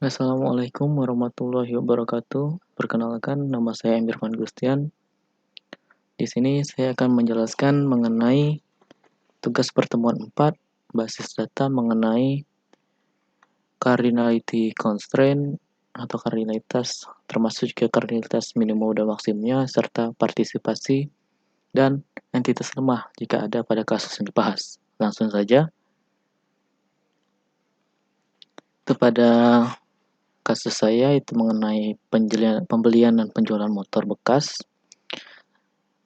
Assalamualaikum warahmatullahi wabarakatuh. Perkenalkan, nama saya Emirvan Gustian. Di sini saya akan menjelaskan mengenai tugas pertemuan 4 basis data mengenai cardinality constraint atau kardinalitas, termasuk juga kardinalitas minimum dan maksimumnya, serta partisipasi dan entitas lemah jika ada pada kasus yang dibahas. Langsung saja. Itu pada kasus saya itu mengenai pembelian dan penjualan motor bekas.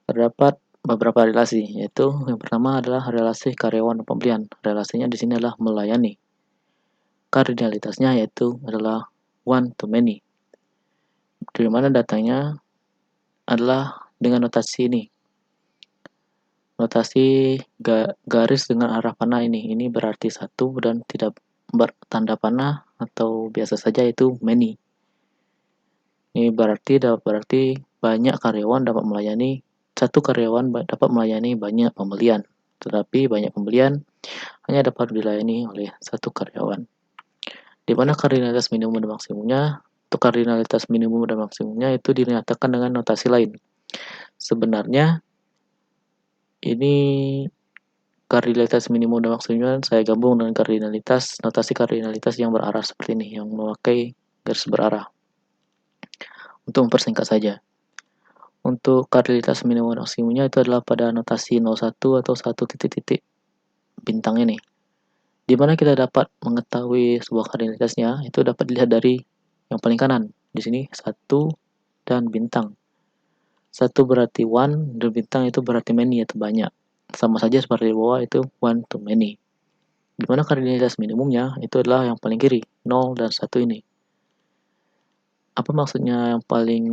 Terdapat beberapa relasi, yaitu yang pertama adalah relasi karyawan dan pembelian. Relasinya di sini adalah melayani. Kardinalitasnya yaitu adalah one to many. Di mana datanya adalah dengan notasi ini. Notasi garis dengan arah panah ini. Ini berarti satu dan tidak bertanda panah atau biasa saja itu many. Ini berarti banyak karyawan dapat melayani, satu karyawan dapat melayani banyak pembelian, tetapi banyak pembelian hanya dapat dilayani oleh satu karyawan. Di mana kardinalitas minimum dan maksimumnya, untuk kardinalitas minimum dan maksimumnya itu dinyatakan dengan notasi lain. Sebenarnya ini kardinalitas minimum dan maksimumnya saya gabung dengan notasi kardinalitas yang berarah seperti ini, yang memakai garis berarah. Untuk mempersingkat saja. Untuk kardinalitas minimum dan maksimumnya itu adalah pada notasi 01 atau 1 titik-titik bintang ini. Di mana kita dapat mengetahui sebuah kardinalitasnya itu dapat dilihat dari yang paling kanan. Di sini 1 dan bintang. 1 berarti one dan bintang itu berarti many atau banyak. Sama saja seperti di bawah itu one to many. Di mana kardinalitas minimumnya itu adalah yang paling kiri, 0 dan 1 ini. Apa maksudnya yang paling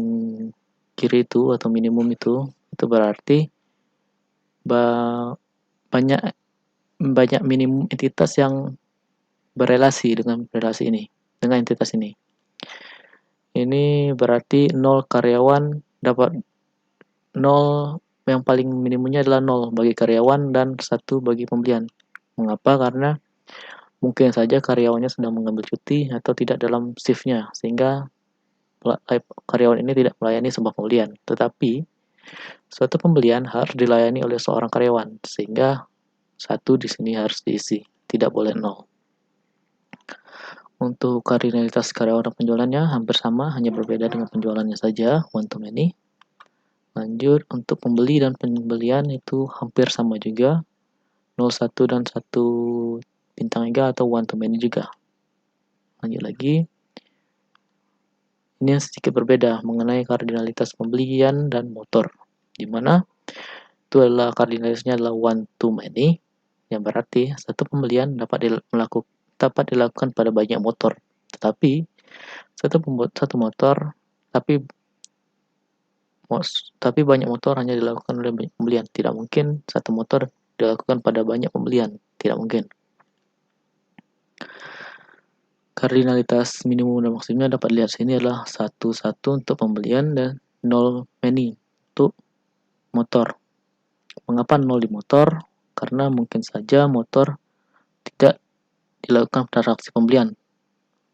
kiri itu atau minimum itu? Itu berarti banyak minimum entitas yang berelasi dengan entitas ini. Ini berarti 0 karyawan dapat 0, yang paling minimumnya adalah 0 bagi karyawan dan 1 bagi pembelian. Mengapa? Karena mungkin saja karyawannya sedang mengambil cuti atau tidak dalam shiftnya, sehingga karyawan ini tidak melayani sebuah pembelian. Tetapi suatu pembelian harus dilayani oleh seorang karyawan, sehingga 1 di sini harus diisi, tidak boleh 0. Untuk kardinalitas karyawan dan penjualannya hampir sama, hanya berbeda dengan penjualannya saja, one to many. Lanjut, untuk pembeli dan pembelian itu hampir sama juga, 01 dan 1 bintang 3 atau one to many juga. Lanjut lagi. Ini yang sedikit berbeda mengenai kardinalitas pembelian dan motor, di mana itu adalah kardinalitasnya adalah one to many, yang berarti satu pembelian dapat dilakukan pada banyak motor, tetapi satu motor tapi banyak motor hanya dilakukan oleh banyak pembelian. Tidak mungkin satu motor dilakukan pada banyak pembelian, tidak mungkin. Kardinalitas minimum dan maksimumnya dapat dilihat sini adalah 1 untuk pembelian dan 0 many untuk motor. Mengapa 0 di motor? Karena mungkin saja motor tidak dilakukan transaksi pembelian,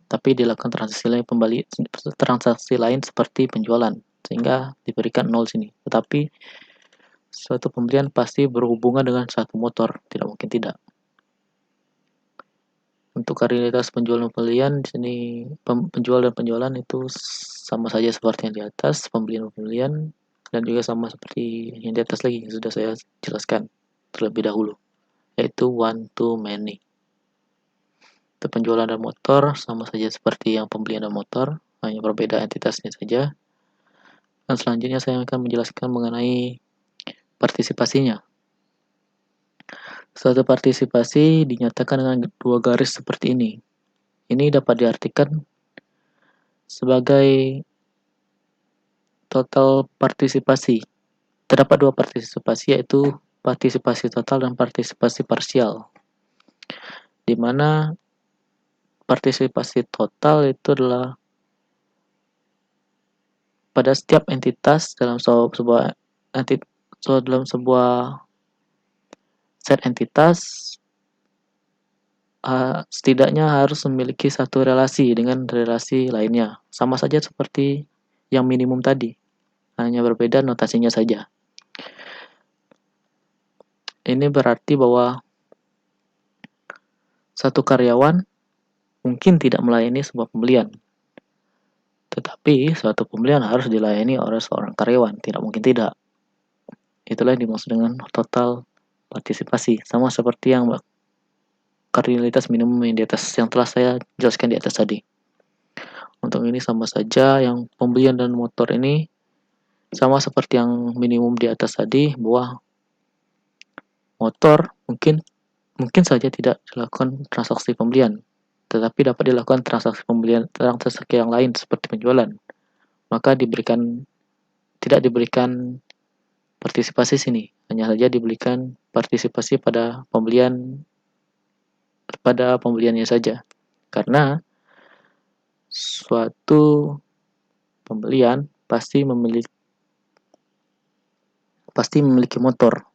tapi dilakukan transaksi lain seperti penjualan, sehingga diberikan 0 sini. Tetapi suatu pembelian pasti berhubungan dengan satu motor, tidak mungkin tidak. Untuk kardinalitas penjual dan pembelian di sini penjual dan penjualan itu sama saja seperti yang di atas, pembelian dan pembelian, dan juga sama seperti yang di atas lagi yang sudah saya jelaskan terlebih dahulu, yaitu one to many. Untuk penjualan dan motor sama saja seperti yang pembelian dan motor, hanya berbeda entitasnya saja. Dan selanjutnya saya akan menjelaskan mengenai partisipasinya. Suatu partisipasi dinyatakan dengan 2 garis seperti ini. Ini dapat diartikan sebagai total partisipasi. Terdapat 2 partisipasi, yaitu partisipasi total dan partisipasi parsial. Di mana partisipasi total itu adalah pada setiap entitas dalam sebuah set entitas setidaknya harus memiliki satu relasi dengan relasi lainnya. Sama saja seperti yang minimum tadi, hanya berbeda notasinya saja. Ini berarti bahwa satu karyawan mungkin tidak melayani sebuah pembelian, tetapi suatu pembelian harus dilayani oleh seorang karyawan, tidak mungkin tidak. Itulah yang dimaksud dengan total partisipasi, sama seperti yang kardinalitas minimum yang di atas yang telah saya jelaskan di atas tadi. Untuk ini sama saja, yang pembelian dan motor ini sama seperti yang minimum di atas tadi, bahwa motor mungkin saja tidak dilakukan transaksi pembelian, tetapi dapat dilakukan transaksi yang lain seperti penjualan. Maka tidak diberikan partisipasi sini, hanya saja diberikan partisipasi pada pembeliannya saja. Karena suatu pembelian pasti memiliki motor,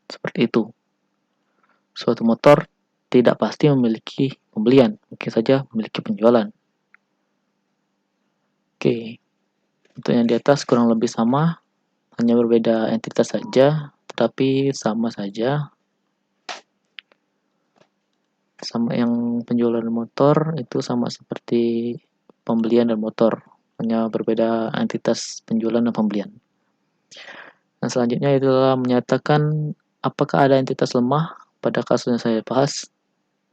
seperti itu. Suatu motor tidak pasti memiliki pembelian, mungkin saja memiliki penjualan. Oke, untuk yang di atas kurang lebih sama, hanya berbeda entitas saja, tetapi sama saja. Sama yang penjualan motor itu sama seperti pembelian dan motor, hanya berbeda entitas penjualan dan pembelian. Nah, selanjutnya adalah menyatakan apakah ada entitas lemah pada kasus yang saya bahas.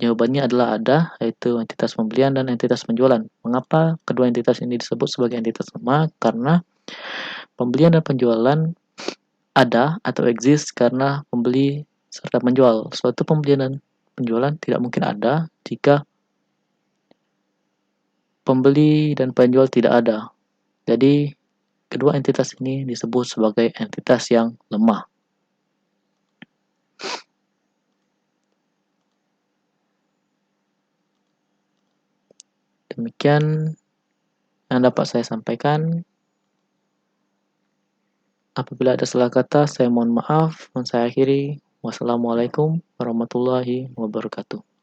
Jawabannya adalah ada, yaitu entitas pembelian dan entitas penjualan. Mengapa kedua entitas ini disebut sebagai entitas lemah? Karena pembelian dan penjualan ada atau exist karena pembeli serta penjual. Suatu pembelian dan penjualan tidak mungkin ada jika pembeli dan penjual tidak ada. Jadi, kedua entitas ini disebut sebagai entitas yang lemah. Demikian yang dapat saya sampaikan. Apabila ada salah kata, saya mohon maaf. Dan saya akhiri. Wassalamualaikum warahmatullahi wabarakatuh.